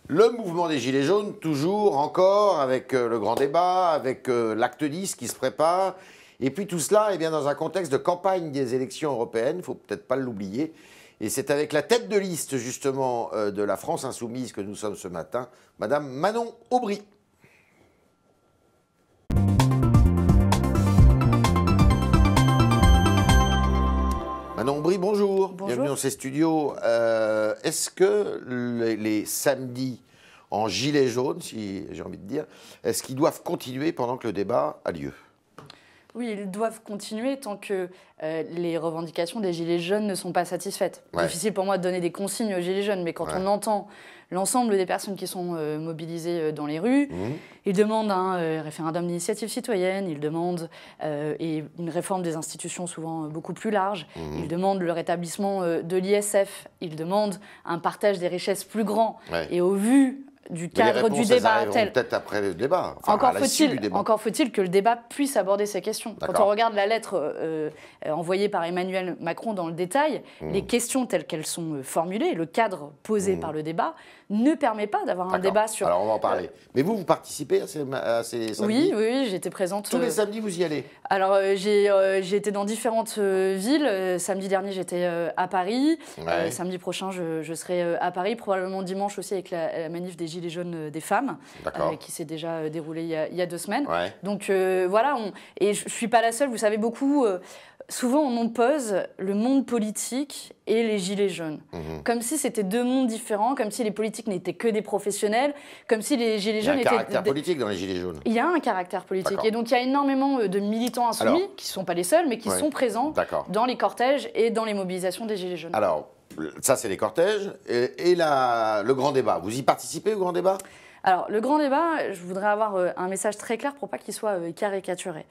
Le mouvement des Gilets jaunes, toujours, encore, avec le grand débat, avec l'acte 10 qui se prépare. Et puis tout cela, eh bien, dans un contexte de campagne des élections européennes, il ne faut peut-être pas l'oublier. Et c'est avec la tête de liste, justement, de la France insoumise que nous sommes ce matin, Madame Manon Aubry. Manon Aubry, bonjour. Bonjour. Bienvenue dans ces studios. Est-ce que les samedis en gilet jaune, si j'ai envie de dire, est-ce qu'ils doivent continuer pendant que le débat a lieu? Oui, ils doivent continuer tant que les revendications des Gilets jaunes ne sont pas satisfaites. Ouais. Difficile pour moi de donner des consignes aux Gilets jaunes, mais quand on entend l'ensemble des personnes qui sont mobilisées dans les rues, ils demandent un référendum d'initiative citoyenne, ils demandent et une réforme des institutions souvent beaucoup plus large, ils demandent le rétablissement de l'ISF, ils demandent un partage des richesses plus grand. Ouais. Et au vu du cadre du débat tel. Peut-être après le débat. Enfin, Encore faut-il que le débat puisse aborder ces questions. Quand on regarde la lettre envoyée par Emmanuel Macron dans le détail, les questions telles qu'elles sont formulées, le cadre posé par le débat, ne permet pas d'avoir un débat sur... Alors on va en parler. Mais vous participez à ces samedis? Oui, j'étais présente. Tous les samedis, vous y allez? Alors j'ai été dans différentes villes. Samedi dernier, j'étais à Paris. Ouais. Samedi prochain, je serai à Paris. Probablement dimanche aussi avec la manif des Gilets jaunes des femmes, qui s'est déjà déroulée il y a 2 semaines. Ouais. Donc voilà, et je ne suis pas la seule. Vous savez, beaucoup... souvent, on oppose le monde politique et les Gilets jaunes. Comme si c'était 2 mondes différents, comme si les politiques n'étaient que des professionnels, comme si les Gilets jaunes étaient... Il y a un caractère politique dans les Gilets jaunes. Il y a un caractère politique. Et donc, il y a énormément de militants insoumis, qui ne sont pas les seuls, mais qui sont présents dans les cortèges et dans les mobilisations des Gilets jaunes. Alors, ça, c'est les cortèges. Et le grand débat. Vous y participez au grand débat? Alors, le grand débat, je voudrais avoir un message très clair pour pas qu'il soit caricaturé.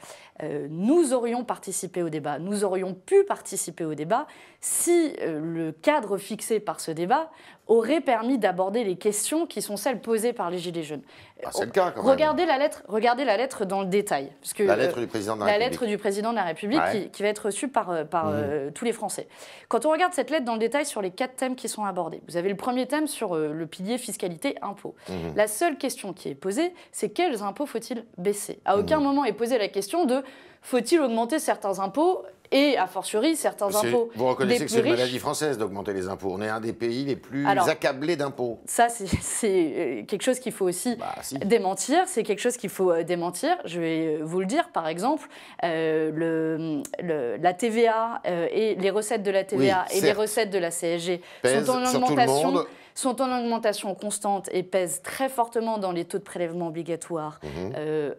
Nous aurions participé au débat, nous aurions pu participer au débat si le cadre fixé par ce débat aurait permis d'aborder les questions qui sont celles posées par les Gilets jaunes. C'est le cas, quand même. Regardez la lettre dans le détail. Parce que, la lettre du président de la République. La lettre du président de la République qui va être reçue par tous les Français. Quand on regarde cette lettre dans le détail sur les 4 thèmes qui sont abordés, vous avez le premier thème sur le pilier fiscalité-impôt. La seule question qui est posée, c'est quels impôts faut-il baisser? À aucun moment est posée la question de faut-il augmenter certains impôts et, a fortiori, certains impôts. Vous reconnaissez que c'est une riches. maladie française d'augmenter les impôts. On est un des pays les plus accablés d'impôts. Ça, c'est quelque chose qu'il faut aussi démentir. C'est quelque chose qu'il faut démentir. Je vais vous le dire, par exemple, la TVA et les recettes de la TVA et les recettes de la CSG sont en augmentation constante et pèsent très fortement dans les taux de prélèvement obligatoires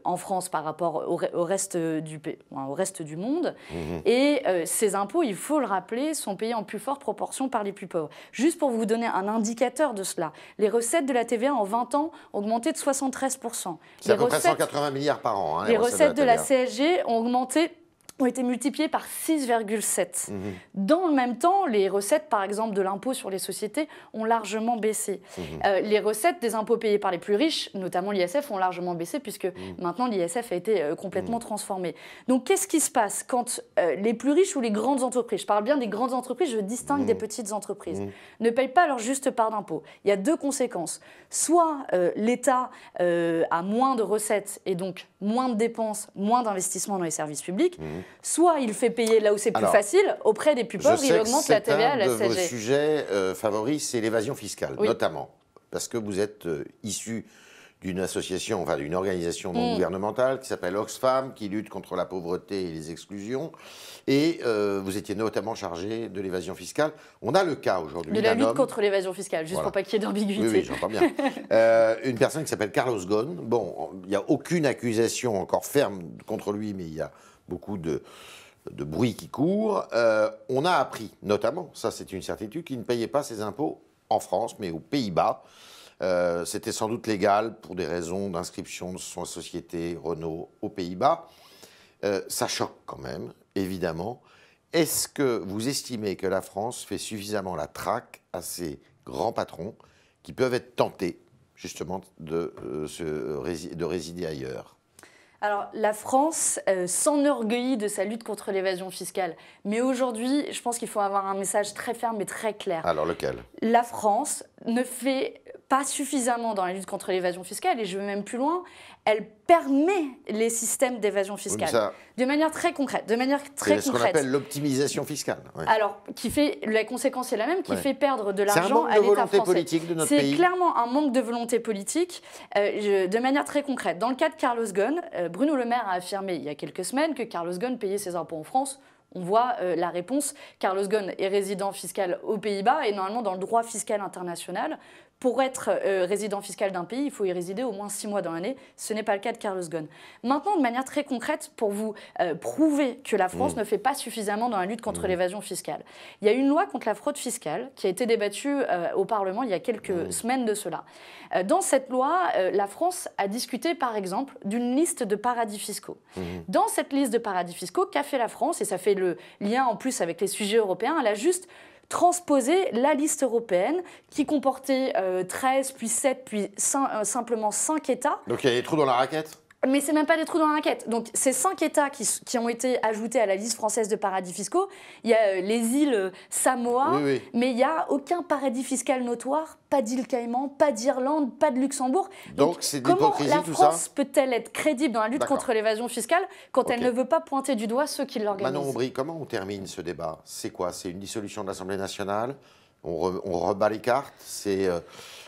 en France par rapport au reste du monde. Et ces impôts, il faut le rappeler, sont payés en plus forte proportion par les plus pauvres. Juste pour vous donner un indicateur de cela, les recettes de la TVA en 20 ans ont augmenté de 73%. C'est à peu près 180 milliards par an. Les recettes de la CSG ont été multipliées par 6,7. Dans le même temps, les recettes, par exemple, de l'impôt sur les sociétés ont largement baissé. Les recettes des impôts payés par les plus riches, notamment l'ISF, ont largement baissé puisque maintenant l'ISF a été complètement transformé. Donc qu'est-ce qui se passe quand les plus riches ou les grandes entreprises, je parle bien des grandes entreprises, je distingue des petites entreprises, ne payent pas leur juste part d'impôt? Il y a 2 conséquences. Soit l'État a moins de recettes et donc moins de dépenses, moins d'investissements dans les services publics, soit il fait payer là où c'est plus facile, auprès des plus pauvres, il augmente la TVA et la CSG. Un de vos sujets favoris, c'est l'évasion fiscale, notamment, parce que vous êtes issu d'une association, enfin d'une organisation non gouvernementale qui s'appelle Oxfam, qui lutte contre la pauvreté et les exclusions. Et vous étiez notamment chargé de l'évasion fiscale. On a le cas aujourd'hui de la lutte contre l'évasion fiscale, juste pour pas qu'il y ait d'ambiguïté. Oui, j'entends bien. Une personne qui s'appelle Carlos Ghosn. Bon, il n'y a aucune accusation encore ferme contre lui, mais il y a beaucoup de bruit qui court. On a appris, notamment, ça c'est une certitude, qu'il ne payait pas ses impôts en France, mais aux Pays-Bas. C'était sans doute légal pour des raisons d'inscription de son société Renault aux Pays-Bas. Ça choque quand même, évidemment. Est-ce que vous estimez que la France fait suffisamment la traque à ces grands patrons qui peuvent être tentés, justement, de résider ailleurs? Alors, la France s'enorgueillit de sa lutte contre l'évasion fiscale. Mais aujourd'hui, je pense qu'il faut avoir un message très ferme et très clair. Alors, lequel? La France ne fait pas suffisamment dans la lutte contre l'évasion fiscale, et je vais même plus loin, elle permet les systèmes d'évasion fiscale. De manière très concrète. C'est ce qu'on appelle l'optimisation fiscale. Ouais. Alors, la conséquence est la même, qui fait perdre de l'argent à l'État français. C'est un manque de volonté politique de notre pays. C'est clairement un manque de volonté politique, de manière très concrète. Dans le cas de Carlos Ghosn, Bruno Le Maire a affirmé il y a quelques semaines que Carlos Ghosn payait ses impôts en France. On voit la réponse. Carlos Ghosn est résident fiscal aux Pays-Bas et normalement dans le droit fiscal international, pour être résident fiscal d'un pays, il faut y résider au moins 6 mois dans l'année. Ce n'est pas le cas de Carlos Ghosn. Maintenant, de manière très concrète, pour vous prouver que la France ne fait pas suffisamment dans la lutte contre l'évasion fiscale, il y a une loi contre la fraude fiscale qui a été débattue au Parlement il y a quelques semaines de cela. Dans cette loi, la France a discuté, par exemple, d'une liste de paradis fiscaux. Dans cette liste de paradis fiscaux, qu'a fait la France? Et ça fait le lien en plus avec les sujets européens. Elle a juste transposer la liste européenne qui comportait 13, puis 7, puis simplement 5 États. Donc il y a des trous dans la raquette? Mais ce n'est même pas des trous dans la raquette. Donc, ces 5 États qui ont été ajoutés à la liste française de paradis fiscaux, il y a les îles Samoa, mais il n'y a aucun paradis fiscal notoire, pas d'île Caïman, pas d'Irlande, pas de Luxembourg. Donc c'est de l'hypocrisie, tout ça. Comment la France peut-elle être crédible dans la lutte contre l'évasion fiscale quand elle ne veut pas pointer du doigt ceux qui l'organisent? Manon Aubry, comment on termine ce débat? C'est quoi? C'est une dissolution de l'Assemblée nationale? On rebat les cartes? C'est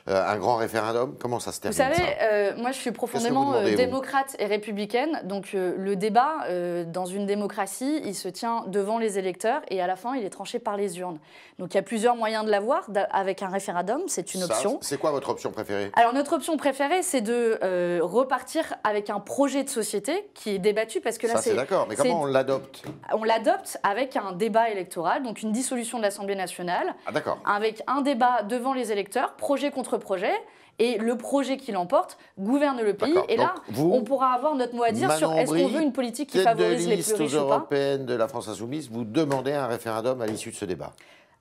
un grand référendum? Comment ça se termine? Vous savez, moi je suis profondément démocrate et républicaine, donc le débat dans une démocratie, il se tient devant les électeurs et à la fin il est tranché par les urnes. Donc il y a plusieurs moyens de l'avoir avec un référendum, c'est une option. C'est quoi votre option préférée? Alors notre option préférée, c'est de repartir avec un projet de société qui est débattu parce que là c'est d'accord, mais comment on l'adopte? On l'adopte avec un débat électoral, donc une dissolution de l'Assemblée nationale. Ah d'accord. Avec un débat devant les électeurs, projet contre projet, et le projet qui l'emporte gouverne le pays. Et là, on pourra avoir notre mot à dire sur est-ce qu'on veut une politique qui favorise les plus riches ou pas. Européenne de la France Insoumise, vous demandez un référendum à l'issue de ce débat?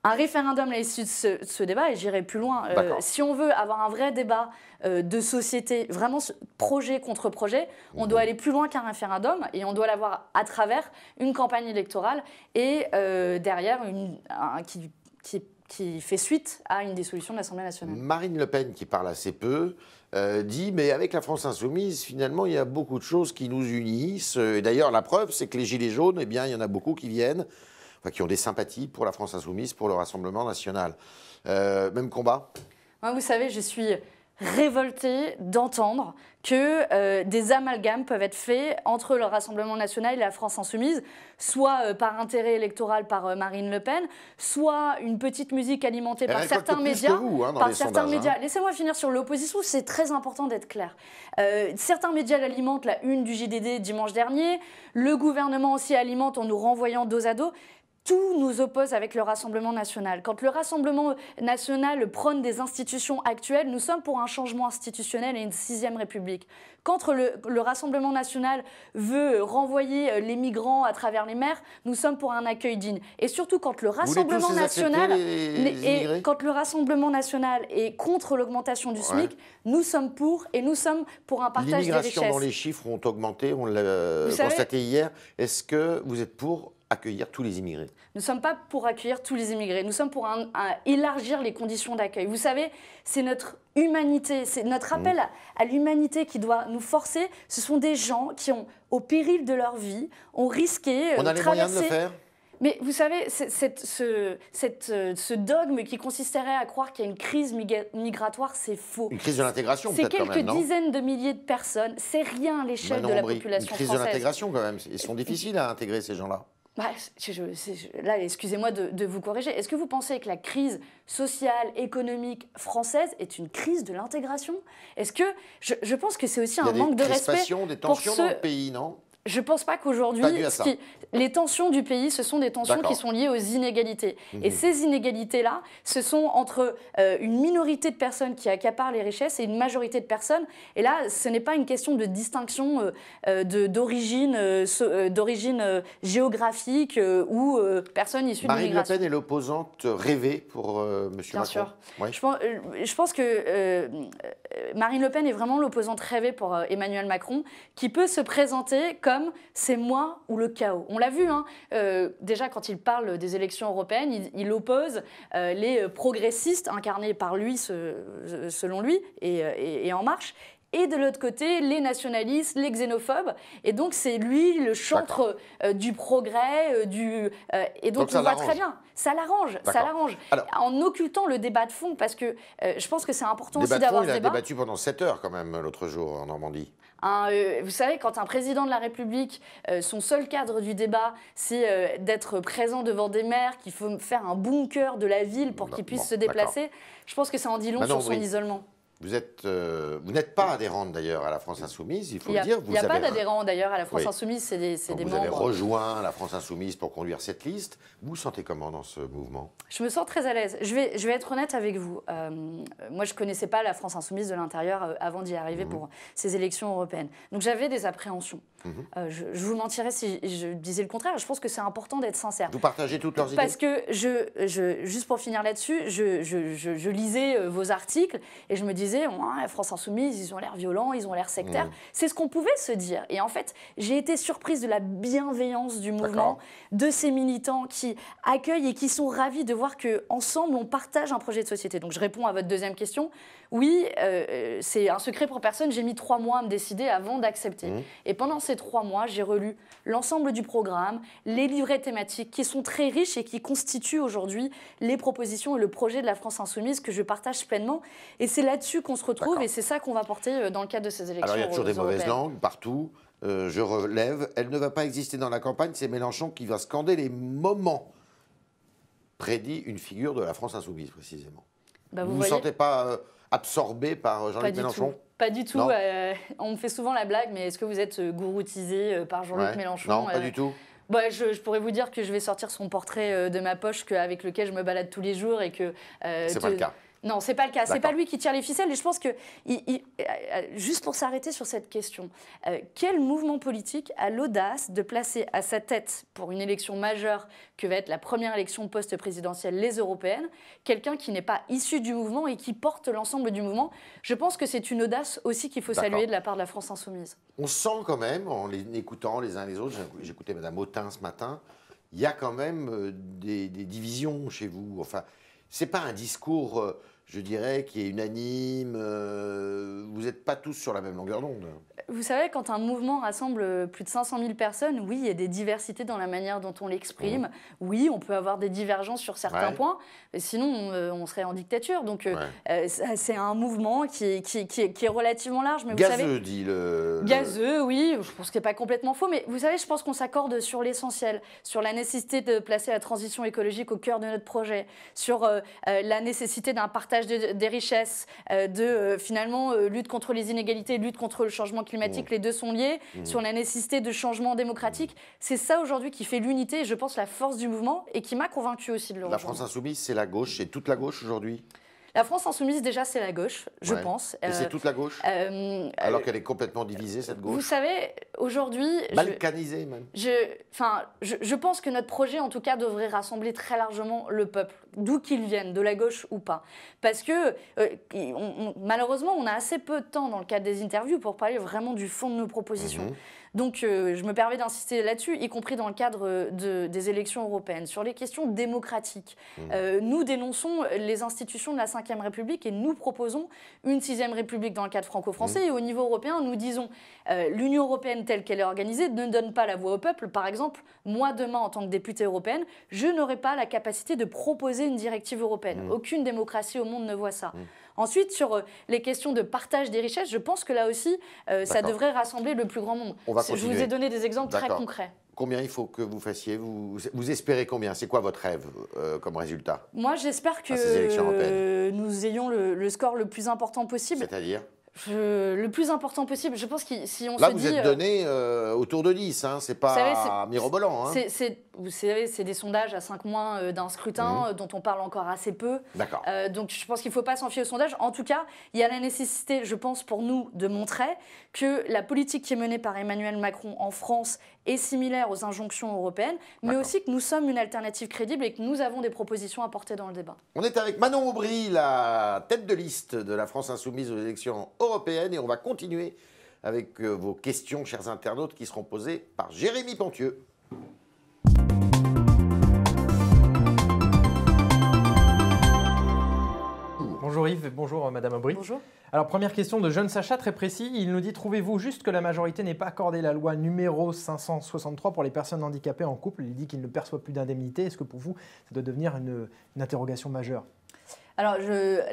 Un référendum à l'issue de ce débat, et j'irai plus loin. Si on veut avoir un vrai débat de société, vraiment projet contre projet, on doit aller plus loin qu'un référendum et on doit l'avoir à travers une campagne électorale et derrière qui fait suite à une dissolution de l'Assemblée nationale. Marine Le Pen, qui parle assez peu, dit « mais avec la France insoumise, finalement, il y a beaucoup de choses qui nous unissent. Et d'ailleurs, la preuve, c'est que les Gilets jaunes, eh bien, il y en a beaucoup qui viennent, enfin, qui ont des sympathies pour la France insoumise, pour le Rassemblement national. Même combat? Moi, vous savez, je suis révoltée d'entendre que des amalgames peuvent être faits entre le Rassemblement national et la France insoumise, soit par intérêt électoral par Marine Le Pen, soit une petite musique alimentée par certains médias. Laissez-moi finir sur l'opposition, c'est très important d'être clair. Certains médias l'alimentent, la une du JDD dimanche dernier, le gouvernement aussi alimente en nous renvoyant dos à dos. Tout nous oppose avec le Rassemblement national. Quand le Rassemblement national prône des institutions actuelles, nous sommes pour un changement institutionnel et une 6e République. Quand le Rassemblement national veut renvoyer les migrants à travers les mers, nous sommes pour un accueil digne. Et surtout, quand le Rassemblement national est contre l'augmentation du SMIC, nous sommes pour et nous sommes pour un partage des richesses. L'immigration dont les chiffres ont augmenté, on l'a constaté hier. Est-ce que vous êtes pour accueillir tous les immigrés? Nous ne sommes pas pour accueillir tous les immigrés, nous sommes pour élargir les conditions d'accueil. Vous savez, c'est notre humanité, c'est notre appel à l'humanité qui doit nous forcer. Ce sont des gens qui ont, au péril de leur vie, ont risqué On a les moyens de le faire? Mais vous savez, ce dogme qui consisterait à croire qu'il y a une crise migratoire, c'est faux. Une crise de l'intégration peut-être quand même, non? C'est quelques dizaines de milliers de personnes, c'est rien à l'échelle de la population française. Une crise de l'intégration quand même, ils sont difficiles à intégrer ces gens-là. Là, excusez-moi de vous corriger. Est-ce que vous pensez que la crise sociale, économique française est une crise de l'intégration? Est-ce que je pense que c'est aussi un manque de respect des tensions dans le pays, non? Je ne pense pas qu'aujourd'hui, les tensions du pays, ce sont des tensions qui sont liées aux inégalités. Et ces inégalités-là, ce sont entre une minorité de personnes qui accaparent les richesses et une majorité de personnes. Et là, ce n'est pas une question de distinction d'origine géographique ou personne issue de l'immigration. Marine Le Pen est l'opposante rêvée pour M. Macron. Bien sûr. Oui. Je pense que Marine Le Pen est vraiment l'opposante rêvée pour Emmanuel Macron, qui peut se présenter comme c'est moi ou le chaos. On l'a vu, hein, déjà quand il parle des élections européennes, il oppose les progressistes incarnés par lui, selon lui, et En Marche, et de l'autre côté, les nationalistes, les xénophobes. Et donc, c'est lui le chantre du progrès, et donc on voit très bien. Ça l'arrange, ça l'arrange. En occultant le débat de fond, parce que je pense que c'est important aussi d'avoir ce débat. Il a débattu pendant 7 heures quand même l'autre jour en Normandie. Vous savez, quand un président de la République, son seul cadre du débat, c'est d'être présent devant des maires, qu'il faut faire un bunker de la ville pour qu'ils puissent se déplacer, je pense que ça en dit long sur son isolement. Vous n'êtes pas adhérente d'ailleurs à la France Insoumise, il faut le dire. Il n'y a pas d'adhérents d'ailleurs à la France Insoumise, c'est des membres. Vous avez rejoint la France Insoumise pour conduire cette liste. Vous vous sentez comment dans ce mouvement? Je me sens très à l'aise. Je vais être honnête avec vous. Moi, je ne connaissais pas la France Insoumise de l'intérieur avant d'y arriver pour ces élections européennes. Donc j'avais des appréhensions. Je vous mentirais si je disais le contraire. Je pense que c'est important d'être sincère. Vous partagez toutes leurs idées? Parce que, juste pour finir là-dessus, je lisais vos articles et je me disais, la France Insoumise, ils ont l'air violents, ils ont l'air sectaires. C'est ce qu'on pouvait se dire. Et en fait, j'ai été surprise de la bienveillance du mouvement, de ces militants qui accueillent et qui sont ravis de voir qu'ensemble, on partage un projet de société. Donc, je réponds à votre deuxième question. Oui, c'est un secret pour personne. J'ai mis 3 mois à me décider avant d'accepter. Et pendant ces 3 mois, j'ai relu l'ensemble du programme, les livrets thématiques qui sont très riches et qui constituent aujourd'hui les propositions et le projet de la France Insoumise que je partage pleinement. Et c'est là-dessus qu'on se retrouve et c'est ça qu'on va porter dans le cadre de ces élections. Alors il y a toujours des mauvaises langues partout. Je relève, elle ne va pas exister dans la campagne. C'est Mélenchon qui va scander les moments. Prédit une figure de la France Insoumise précisément. Vous ne vous sentez pas absorbé par Jean-Luc Mélenchon? Pas du tout. On me fait souvent la blague, mais est-ce que vous êtes gouroutisé par Jean-Luc Mélenchon? Non, pas du tout. Je pourrais vous dire que je vais sortir son portrait de ma poche avec lequel je me balade tous les jours et que... c'est pas le cas. Non, c'est pas le cas. C'est pas lui qui tire les ficelles. Et je pense que, juste pour s'arrêter sur cette question, quel mouvement politique a l'audace de placer à sa tête, pour une élection majeure que va être la première élection post-présidentielle, les européennes, quelqu'un qui n'est pas issu du mouvement et qui porte l'ensemble du mouvement? Je pense que c'est une audace aussi qu'il faut saluer de la part de la France Insoumise. On sent quand même, en les écoutant les uns les autres, j'écoutais Mme Autain ce matin, il y a quand même des divisions chez vous. Enfin, c'est pas un discours... je dirais, qui est unanime. Vous n'êtes pas tous sur la même longueur d'onde. Vous savez, quand un mouvement rassemble plus de 500 000 personnes, oui, il y a des diversités dans la manière dont on l'exprime. Oui, on peut avoir des divergences sur certains points. Mais sinon, on serait en dictature. Donc, c'est un mouvement qui est relativement large. Mais gazeux, vous savez, dit Gazeux, oui. Je pense qu'il n'est pas complètement faux. Mais vous savez, je pense qu'on s'accorde sur l'essentiel, sur la nécessité de placer la transition écologique au cœur de notre projet, sur la nécessité d'un partage des richesses, finalement lutte contre les inégalités, lutte contre le changement climatique, les deux sont liés, sur la nécessité de changement démocratique. C'est ça aujourd'hui qui fait l'unité et je pense la force du mouvement et qui m'a convaincue aussi de le rejoindre. La France Insoumise, c'est la gauche, c'est toute la gauche aujourd'hui? La France Insoumise, déjà, c'est la gauche, je pense. Et c'est toute la gauche alors qu'elle est complètement divisée, cette gauche? Vous savez, aujourd'hui... Balkanisée, même. Je pense que notre projet, en tout cas, devrait rassembler très largement le peuple, d'où qu'il vienne, de la gauche ou pas. Parce que, malheureusement, on a assez peu de temps dans le cadre des interviews pour parler vraiment du fond de nos propositions. Donc, je me permets d'insister là-dessus, y compris dans le cadre des élections européennes. Sur les questions démocratiques, nous dénonçons les institutions de la Ve République et nous proposons une Sixième République dans le cadre franco-français. Et au niveau européen, nous disons l'Union européenne telle qu'elle est organisée ne donne pas la voix au peuple. Par exemple, moi, demain, en tant que députée européenne, je n'aurai pas la capacité de proposer une directive européenne. Aucune démocratie au monde ne voit ça. Ensuite, sur les questions de partage des richesses, je pense que là aussi, ça devrait rassembler le plus grand nombre. Je vous ai donné des exemples très concrets. Combien il faut que vous fassiez? Vous espérez combien? C'est quoi votre rêve comme résultat? Moi, j'espère que nous ayons le score le plus important possible. C'est-à-dire? Le plus important possible. Je pense que si on Là, se vous dit... êtes donné autour de 10, hein, c'est pas mirobolant. Hein. Vous savez, c'est des sondages à 5 mois d'un scrutin dont on parle encore assez peu. D'accord. Donc je pense qu'il ne faut pas s'en fier aux sondages. En tout cas, il y a la nécessité, je pense, pour nous, de montrer que la politique qui est menée par Emmanuel Macron en France est similaire aux injonctions européennes, mais aussi que nous sommes une alternative crédible et que nous avons des propositions à porter dans le débat. On est avec Manon Aubry, la tête de liste de la France Insoumise aux élections européennes, et on va continuer avec vos questions, chers internautes, qui seront posées par Jérémy Pontieux. Bonjour Yves, bonjour Madame Aubry. Bonjour. Alors première question de jeune Sacha, très précis. Il nous dit, trouvez-vous juste que la majorité n'ait pas accordé la loi numéro 563 pour les personnes handicapées en couple? Il dit qu'il ne perçoit plus d'indemnité. Est-ce que pour vous, ça doit devenir une interrogation majeure? Alors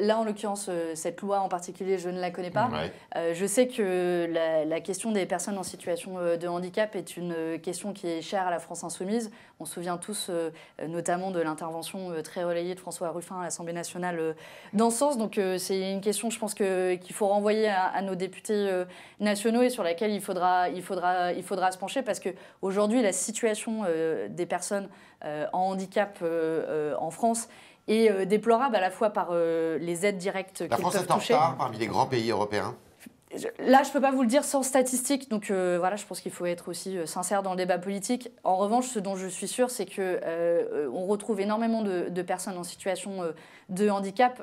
là, en l'occurrence, cette loi en particulier, je ne la connais pas. Ouais. Je sais que la question des personnes en situation de handicap est une question qui est chère à la France Insoumise. On se souvient tous notamment de l'intervention très relayée de François Ruffin à l'Assemblée nationale dans ce sens. Donc c'est une question, je pense, qu'il faut renvoyer à nos députés nationaux et sur laquelle il faudra se pencher, parce qu'aujourd'hui, la situation des personnes en handicap en France est déplorable à la fois par les aides directes qu'elles peuvent toucher. La France est en retard parmi les grands pays européens. Là, je ne peux pas vous le dire sans statistiques, donc voilà, je pense qu'il faut être aussi sincère dans le débat politique. En revanche, ce dont je suis sûre, c'est qu'on retrouve énormément de personnes en situation de handicap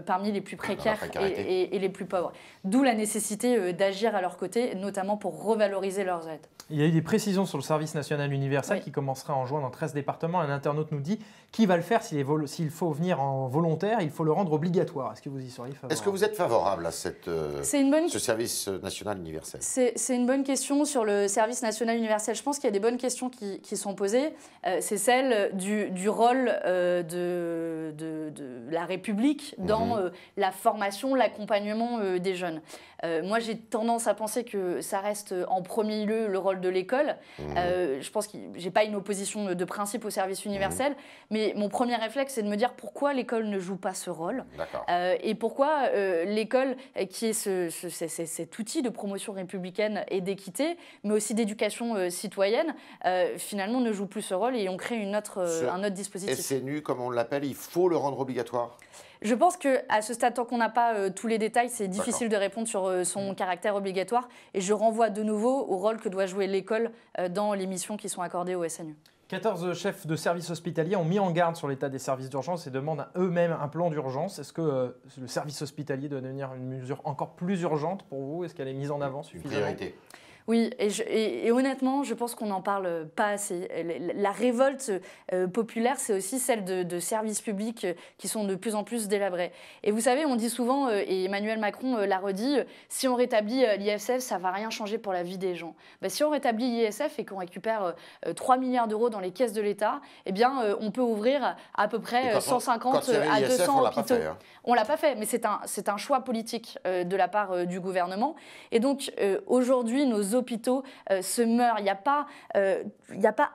parmi les plus précaires et les plus pauvres. D'où la nécessité d'agir à leur côté, notamment pour revaloriser leurs aides. Il y a eu des précisions sur le service national universel qui commencera en juin dans 13 départements. Un internaute nous dit qui va le faire s'il faut venir en volontaire, il faut le rendre obligatoire. Est-ce que vous y seriez favorable? Est-ce que vous êtes favorable à ce service national universel? C'est une bonne question sur le service national universel. Je pense qu'il y a des bonnes questions qui sont posées. C'est celle du rôle de la République dans la formation, l'accompagnement des jeunes. Moi, j'ai tendance à penser que ça reste en premier lieu le rôle de l'école. Je pense que je n'ai pas une opposition de principe au service universel, mais mon premier réflexe, c'est de me dire pourquoi l'école ne joue pas ce rôle et pourquoi l'école, qui est cet outil de promotion républicaine et d'équité, mais aussi d'éducation citoyenne, finalement ne joue plus ce rôle, et on crée un autre dispositif. SNU, comme on l'appelle, il faut le rendre obligatoire? Je pense qu'à ce stade, tant qu'on n'a pas tous les détails, c'est difficile de répondre sur son caractère obligatoire. Et je renvoie de nouveau au rôle que doit jouer l'école dans les missions qui sont accordées au SNU. 14 chefs de services hospitaliers ont mis en garde sur l'état des services d'urgence et demandent à eux-mêmes un plan d'urgence. Est-ce que le service hospitalier doit devenir une mesure encore plus urgente pour vous? Est-ce qu'elle est mise en avant suffisamment? Une priorité. Oui, et honnêtement, je pense qu'on n'en parle pas assez. La révolte populaire, c'est aussi celle de services publics qui sont de plus en plus délabrés. Et vous savez, on dit souvent, et Emmanuel Macron l'a redit, si on rétablit l'ISF, ça ne va rien changer pour la vie des gens. Si on rétablit l'ISF et qu'on récupère 3 milliards d'euros dans les caisses de l'État, eh bien, on peut ouvrir à peu près 150 à 200 hôpitaux. On ne l'a pas fait, mais c'est un choix politique de la part du gouvernement. Et donc, aujourd'hui, nos hôpitaux se meurent. Il n'y a pas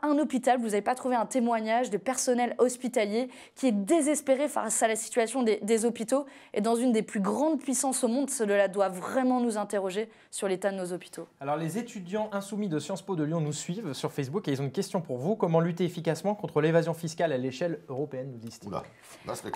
un hôpital, vous n'avez pas trouvé un témoignage de personnel hospitalier qui est désespéré face à la situation des hôpitaux. Et dans une des plus grandes puissances au monde, cela doit vraiment nous interroger sur l'état de nos hôpitaux. Alors, les étudiants insoumis de Sciences Po de Lyon nous suivent sur Facebook et ils ont une question pour vous. Comment lutter efficacement contre l'évasion fiscale à l'échelle européenne, nous disent-ils?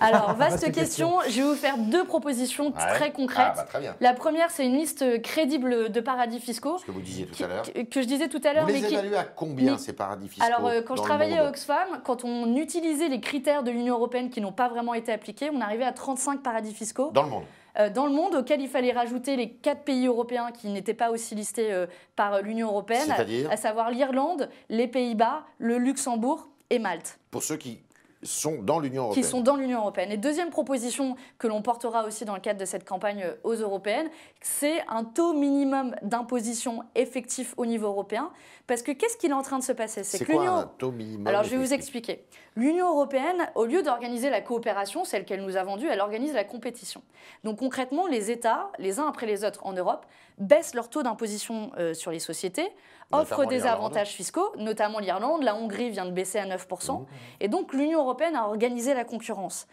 Alors, vaste question. Je vais vous faire 2 propositions très concrètes. Très bien. La première, c'est une liste crédible de paradis fiscaux. Ce que vous disiez tout à l'heure. Que je disais tout à l'heure. Vous les évaluez à combien, ces paradis fiscaux? Alors, quand je travaillais à Oxfam, quand on utilisait les critères de l'Union européenne qui n'ont pas vraiment été appliqués, on arrivait à 35 paradis fiscaux. Dans le monde? Dans le monde, auquel il fallait rajouter les 4 pays européens qui n'étaient pas aussi listés par l'Union européenne, à savoir l'Irlande, les Pays-Bas, le Luxembourg et Malte. Pour ceux qui sont dans l'Union européenne. Qui sont dans l'Union européenne. Et deuxième proposition que l'on portera aussi dans le cadre de cette campagne aux européennes, c'est un taux minimum d'imposition effectif au niveau européen. Parce que qu'est-ce qu'il est en train de se passer? C'est quoi un taux minimum? Alors je vais vous expliquer. L'Union européenne, au lieu d'organiser la coopération, celle qu'elle nous a vendue, elle organise la compétition. Donc concrètement, les États, les uns après les autres en Europe, baissent leur taux d'imposition sur les sociétés, offrent des avantages fiscaux, notamment l'Irlande. La Hongrie vient de baisser à 9%. Et donc l'Union européenne a organisé la concurrence.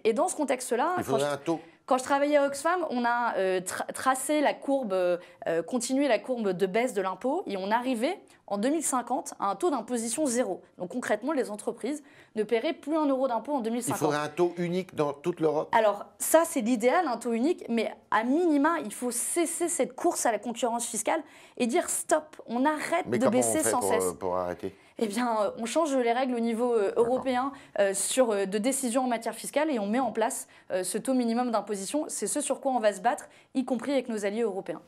Et dans ce contexte-là, il faudrait un taux Quand je travaillais à Oxfam, on a tracé la courbe, continué la courbe de baisse de l'impôt et on arrivait en 2050 à un taux d'imposition zéro. Donc concrètement, les entreprises ne paieraient plus 1 euro d'impôt en 2050. Il faudrait un taux unique dans toute l'Europe? Alors ça, c'est l'idéal, un taux unique, mais à minima, il faut cesser cette course à la concurrence fiscale et dire stop, on arrête de baisser sans cesse. Pour arrêter? Eh bien, on change les règles au niveau européen de décisions en matière fiscale et on met en place ce taux minimum d'imposition. C'est ce sur quoi on va se battre, y compris avec nos alliés européens.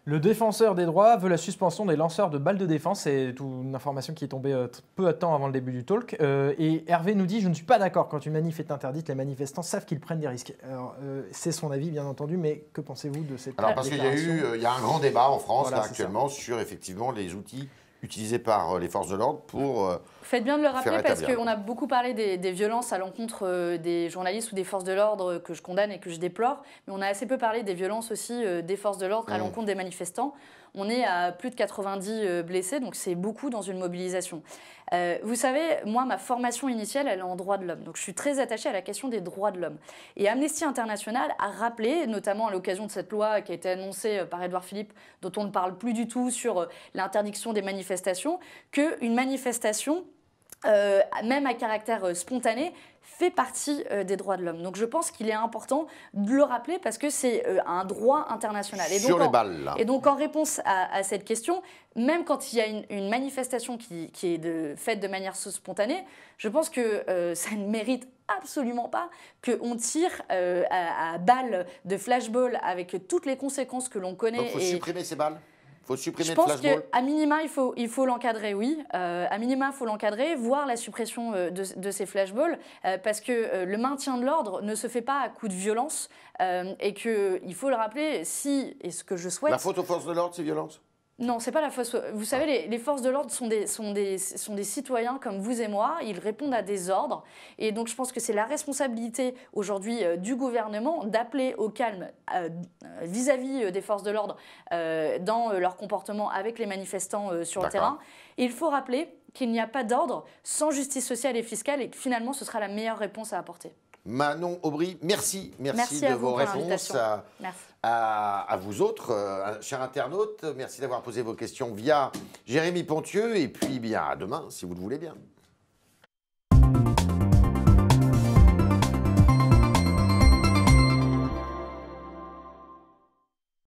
Le défenseur des droits veut la suspension des lanceurs de balles de défense. C'est une information qui est tombée peu de temps avant le début du talk. Et Hervé nous dit « Je ne suis pas d'accord. Quand une manif est interdite, les manifestants savent qu'ils prennent des risques. » Alors, c'est son avis, bien entendu, mais que pensez-vous de cette Alors, parce qu'il y a un grand débat en France voilà, là, actuellement sur effectivement les outils utilisés par les forces de l'ordre pour faites bien de le rappeler parce établir. qu'on a beaucoup parlé des violences à l'encontre des journalistes ou des forces de l'ordre que je condamne et que je déplore, mais on a assez peu parlé des violences aussi des forces de l'ordre à l'encontre des manifestants. On est à plus de 90 blessés, donc c'est beaucoup dans une mobilisation. Vous savez, moi, ma formation initiale, elle est en droit de l'homme. Donc je suis très attachée à la question des droits de l'homme. Et Amnesty International a rappelé, notamment à l'occasion de cette loi qui a été annoncée par Édouard Philippe, dont on ne parle plus du tout sur l'interdiction des manifestations, qu'une manifestation, même à caractère spontané, fait partie des droits de l'homme. Donc je pense qu'il est important de le rappeler parce que c'est un droit international. Et sur donc, les balles, là. Et donc en réponse à cette question, même quand il y a une manifestation qui est faite de manière spontanée, je pense que ça ne mérite absolument pas qu'on tire à balles de flashball avec toutes les conséquences que l'on connaît. Donc il faut supprimer ces balles? Faut supprimer je le pense flashball? qu'à minima, il faut l'encadrer, oui. À minima, il faut l'encadrer, voire la suppression de ces flashballs, parce que le maintien de l'ordre ne se fait pas à coup de violence, et qu'il faut le rappeler, et ce que je souhaite... La faute aux forces de l'ordre, c'est violence? Non, c'est pas la fausse. Vous savez, les forces de l'ordre sont des citoyens comme vous et moi. Ils répondent à des ordres. Et donc, je pense que c'est la responsabilité aujourd'hui du gouvernement d'appeler au calme vis-à-vis des forces de l'ordre dans leur comportement avec les manifestants sur le terrain. Et il faut rappeler qu'il n'y a pas d'ordre sans justice sociale et fiscale et que finalement, ce sera la meilleure réponse à apporter. Manon Aubry, merci de vos réponses. À vous autres, chers internautes, merci d'avoir posé vos questions via Jérémy Pontieux et puis bien à demain si vous le voulez bien.